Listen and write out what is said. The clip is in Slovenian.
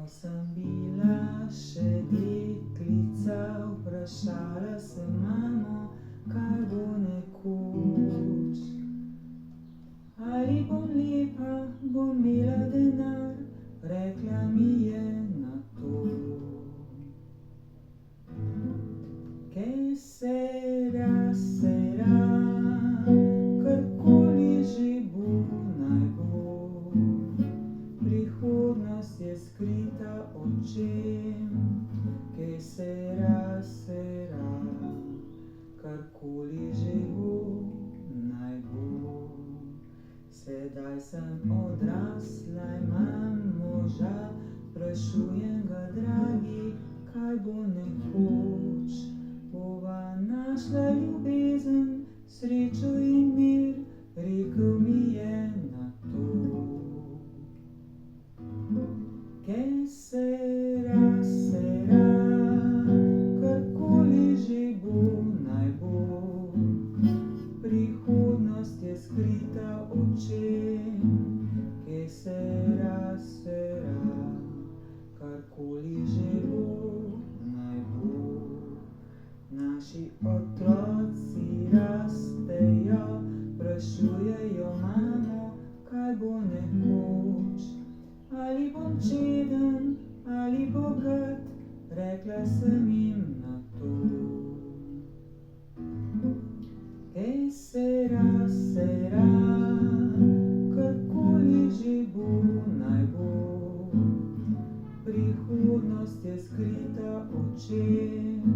sem bila še deklica, vprašala sem mamo, kaj bo nekoč. Ali bom lepa, bom imela denar, rekla mi je na to. Que será, será, karkoli že bo, naj bo. Prihodnost je skrita očem. Que será, será, karkoli že bo, naj bo. Sedaj sem odrasla, imam moža, sprašujem ga, dragi, kaj bo nekoč. Bova našla ljubezen, srečo in mir, rekel mi je na to. Que será, será, karkoli že bo, naj bo. Prihodnost je skrita očem. Que será, será, karkoli že bo, naj bo. Naši otroci rastejo, sprašujejo mamo, kaj bo nekoč. Ali bom čeden, ali bogat, rekla sem jim na to. Que será, será, karkoli že bo, naj bo. Prihodnost je skrita očem.